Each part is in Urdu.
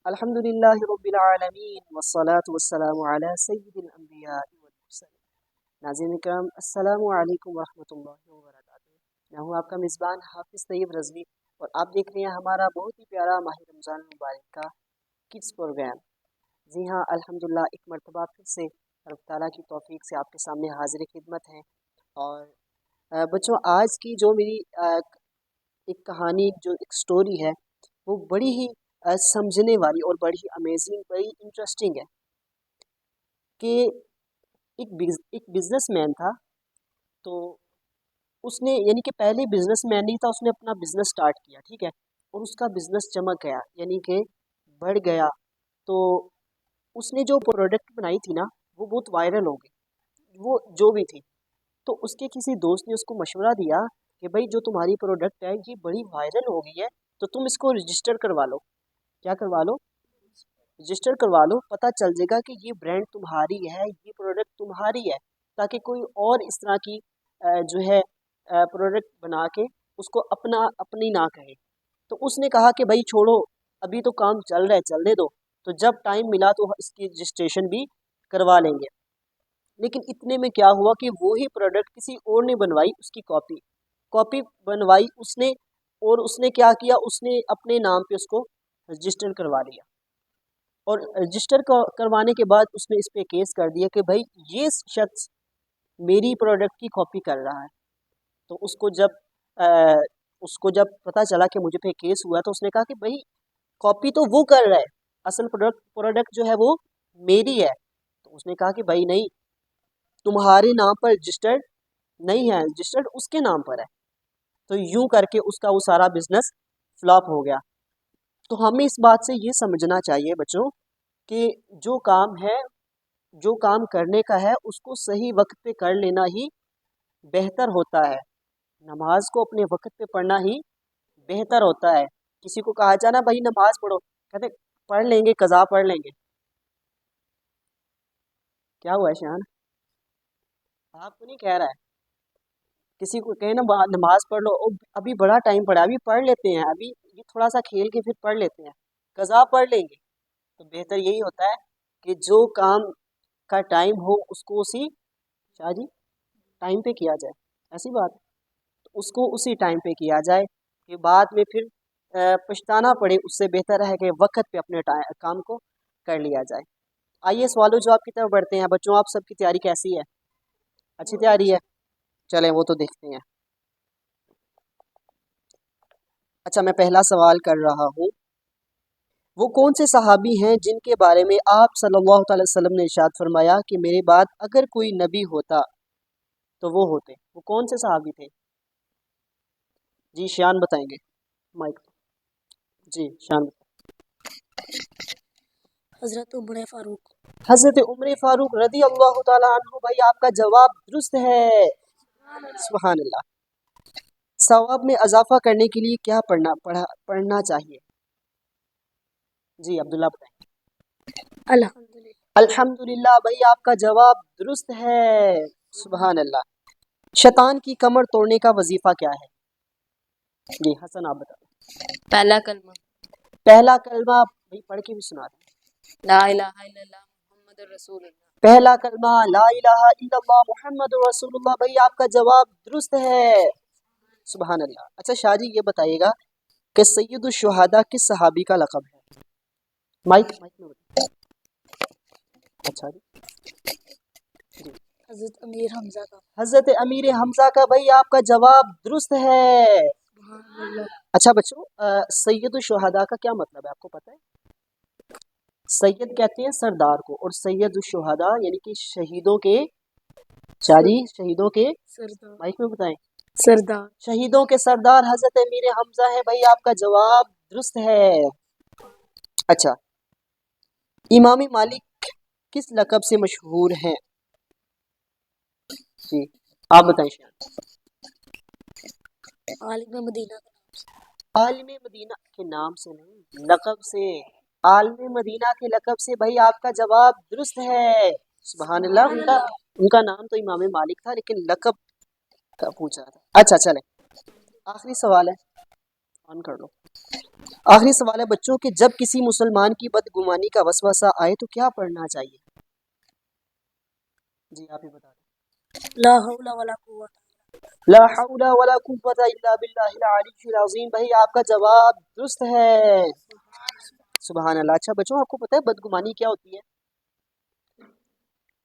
الحمدللہ رب العالمین والصلاة والسلام علی سید الانبیاء والمرسلین۔ ناظرین کرام السلام علیکم ورحمۃ اللہ وبرکاتہ۔ میں ہوں آپ کا میزبان حافظ طیب رضوی اور آپ دیکھ رہے ہیں ہمارا بہت ہی پیارا ماہ رمضان المبارک کا کڈس پروگرام۔ جی ہاں، الحمدللہ ایک مرتبہ پھر سے رب تعالیٰ کی توفیق سے آپ کے سامنے حاضر خدمت ہیں۔ اور بچوں، آج کی جو میری ایک کہانی، جو ایک سٹوری ہے، وہ بڑی ہی سمجھنے والی اور بڑی ہی امیزنگ، بڑی انٹرسٹنگ ہے کہ ایک بزنس مین تھا۔ تو اس نے، یعنی کہ پہلے بزنس مین نہیں تھا، اس نے اپنا بزنس سٹارٹ کیا، ٹھیک ہے، اور اس کا بزنس چمک گیا، یعنی کہ بڑھ گیا۔ تو اس نے جو پروڈکٹ بنائی تھی نا، وہ بہت وائرل ہو گئی، وہ جو بھی تھی۔ تو اس کے کسی دوست نے اس کو مشورہ دیا کہ بھائی جو تمہاری پروڈکٹ ہے یہ بڑی وائرل ہو گئی ہے، تو تم اس کو رجسٹر کروا لو۔ کیا کروا لو؟ رجسٹر کروا لو، پتہ چل جائے گا کہ یہ برانڈ تمہاری ہے، یہ پروڈکٹ تمہاری ہے، تاکہ کوئی اور اس طرح کی جو ہے پروڈکٹ بنا کے اس کو اپنی نہ کہے۔ تو اس نے کہا کہ بھائی چھوڑو، ابھی تو کام چل رہا ہے، چلنے دو، تو جب ٹائم ملا تو اس کی رجسٹریشن بھی کروا لیں گے۔ لیکن اتنے میں کیا ہوا کہ وہی پروڈکٹ کسی اور نے بنوائی، اس کی کاپی بنوائی اس نے، اور اس نے کیا کیا، اس نے اپنے نام پہ اس کو رجسٹر کروا لیا۔ اور رجسٹر کروانے کے بعد اس نے اس پہ کیس کر دیا کہ بھائی یہ شخص میری پروڈکٹ کی کاپی کر رہا ہے۔ تو اس کو جب پتہ چلا کہ مجھے پہ کیس ہوا، تو اس نے کہا کہ بھائی کاپی تو وہ کر رہا ہے، اصل پروڈکٹ جو ہے وہ میری ہے۔ تو اس نے کہا کہ بھائی نہیں، تمہارے نام پر رجسٹرڈ نہیں ہے، رجسٹرڈ اس کے نام پر ہے۔ تو یوں کر کے اس کا وہ سارا بزنس فلاپ ہو گیا۔ تو ہمیں اس بات سے یہ سمجھنا چاہیے بچوں کہ جو کام ہے، جو کام کرنے کا ہے، اس کو صحیح وقت پہ کر لینا ہی بہتر ہوتا ہے۔ نماز کو اپنے وقت پہ پڑھنا ہی بہتر ہوتا ہے۔ کسی کو کہا جانا بھائی نماز پڑھو، کہتے پڑھ لیں گے، قضا پڑھ لیں گے۔ کیا ہوا ہے شان؟ آپ کو نہیں کہہ رہا ہے، کسی کو کہیں نا نماز پڑھ لو، ابھی بڑا ٹائم پڑا، ابھی پڑھ لیتے ہیں، ابھی یہ تھوڑا سا کھیل کے پھر پڑھ لیتے ہیں، قضا پڑھ لیں گے۔ تو بہتر یہی ہوتا ہے کہ جو کام کا ٹائم ہو اس کو اسی شاہ جی ٹائم پہ کیا جائے، ایسی بات، اس کو اسی ٹائم پہ کیا جائے کہ بعد میں پھر پچھتانا پڑے۔ اس سے بہتر ہے کہ وقت پہ اپنے کام کو کر لیا جائے۔ آئیے سوال و جواب کی طرف بڑھتے ہیں۔ بچوں، آپ سب کی تیاری کیسی ہے؟ اچھی تیاری ہے؟ چلیں وہ تو دیکھتے ہیں۔ اچھا، میں پہلا سوال کر رہا ہوں، وہ کون سے صحابی ہیں جن کے بارے میں آپ صلی اللہ تعالی وسلم نے ارشاد فرمایا کہ میرے بعد اگر کوئی نبی ہوتا تو وہ ہوتے؟ وہ کون سے صحابی تھے؟ جی شان بتائیں گے، مائک۔ جی شان بتائیں۔ حضرت عمر فاروق۔ حضرت عمر فاروق رضی اللہ تعالیٰ عنہ۔ بھائی آپ کا جواب درست ہے، سبحان اللہ۔ ثواب میں اضافہ کرنے کے لیے کیا پڑھنا چاہیے؟ جی عبداللہ بتائیں۔ الحمدللہ۔ الحمدللہ، بھائی آپ کا جواب درست ہے، سبحان اللہ۔ شیطان کی کمر توڑنے کا وظیفہ کیا ہے؟ جی حسن آپ بتائیں۔ پہلا کلمہ پہلا کلمہ، بھائی پڑھ کے بھی سنا دیں۔ لا الہ الا اللہ محمد رسول اللہ۔ پہلا کلمہ لا الہ الا اللہ محمد رسول اللہ۔ بھائی آپ کا جواب درست ہے، سبحان اللہ۔ اچھا شاہ جی یہ بتائیے گا کہ سید الشہداء کس صحابی کا لقب ہے؟ مائک میں بتائیں۔ اچھا جی، حضرت امیر حمزہ کا۔ حضرت امیر حمزہ کا۔ بھائی آپ کا جواب درست ہے۔ اچھا بچوں، سید الشہداء کا کیا مطلب ہے آپ کو پتہ ہے؟ سید کہتے ہیں سردار کو، اور سید الشہداء یعنی کہ شہیدوں کے شاعری، شہیدوں کے سردار، مائک میں بتائیں، سردار، شہیدوں کے سردار حضرت امیر حمزہ ہے۔ بھائی آپ کا جواب درست ہے۔ اچھا، امام مالک کس لقب سے مشہور ہیں؟ جی آپ بتائیں شاید۔ عالم مدینہ کا نام سے۔ عالم مدینہ کے نام سے نہیں، لقب سے، عالم مدینہ کے لقب سے۔ بھائی آپ کا جواب درست ہے، سبحان اللہ۔ ان کا نام تو امام مالک تھا، لیکن لقب کا پوچھا تھا۔ اچھا چلیں، آخری سوال ہے، آن کر لو۔ آخری سوال ہے بچوں کہ جب کسی مسلمان کی بدگمانی کا وسوسہ آئے تو کیا پڑھنا چاہیے؟ جی آپ ہی بتا دیں۔ لا حول ولا قوت لا حول ولا قوت الا باللہ العلی العظیم۔ بھائی آپ کا جواب درست ہے، سبحان اللہ۔ اچھا بچوں، آپ کو پتہ ہے بدگمانی کیا ہوتی ہے؟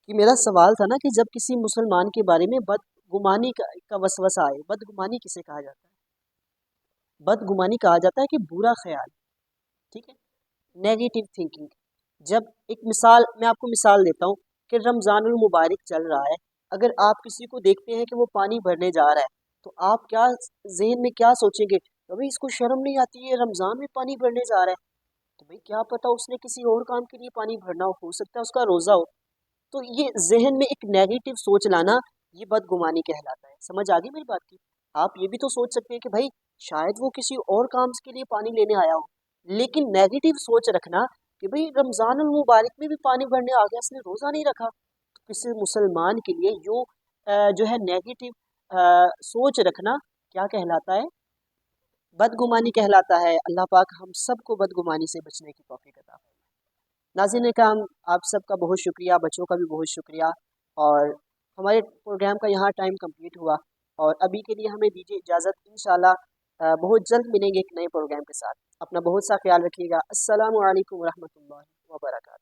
کہ میرا سوال تھا نا کہ جب کسی مسلمان کے بارے میں بدگمانی کا وسوسہ آئے، بدگمانی کسے کہا جاتا ہے؟ بدگمانی کہا جاتا ہے کہ برا خیال، ٹھیک ہے، نیگیٹو تھنکنگ۔ جب ایک مثال میں آپ کو مثال دیتا ہوں کہ رمضان المبارک چل رہا ہے، اگر آپ کسی کو دیکھتے ہیں کہ وہ پانی بھرنے جا رہا ہے تو آپ کیا ذہن میں کیا سوچیں گے؟ بھائی اس کو شرم نہیں آتی ہے، رمضان میں پانی بھرنے جا رہا ہے؟ تو بھائی کیا پتا اس نے کسی اور کام کے لیے پانی بھرنا ہو سکتا ہے اس کا روزہ ہو۔ تو یہ ذہن میں ایک نیگیٹو سوچ لانا، یہ بدگمانی کہلاتا ہے۔ سمجھ آ گئی میری بات کی؟ آپ یہ بھی تو سوچ سکتے ہیں کہ بھائی شاید وہ کسی اور کام کے لیے پانی لینے آیا ہو، لیکن نیگیٹو سوچ رکھنا کہ بھئی رمضان المبارک میں بھی پانی بھرنے آ گیا، اس نے روزہ نہیں رکھا، تو کسی مسلمان کے لیے جو ہے نیگیٹو سوچ رکھنا کیا کہلاتا ہے؟ بدگمانی کہلاتا ہے۔ اللہ پاک ہم سب کو بدگمانی سے بچنے کی توفیق عطا فرمائے۔ ناظرین کرام، آپ سب کا بہت شکریہ، بچوں کا بھی بہت شکریہ، اور ہمارے پروگرام کا یہاں ٹائم کمپلیٹ ہوا، اور ابھی کے لیے ہمیں دیجیے اجازت۔ انشاءاللہ بہت جلد ملیں گے ایک نئے پروگرام کے ساتھ۔ اپنا بہت سا خیال رکھیے گا۔ السلام علیکم ورحمۃ اللہ وبرکاتہ۔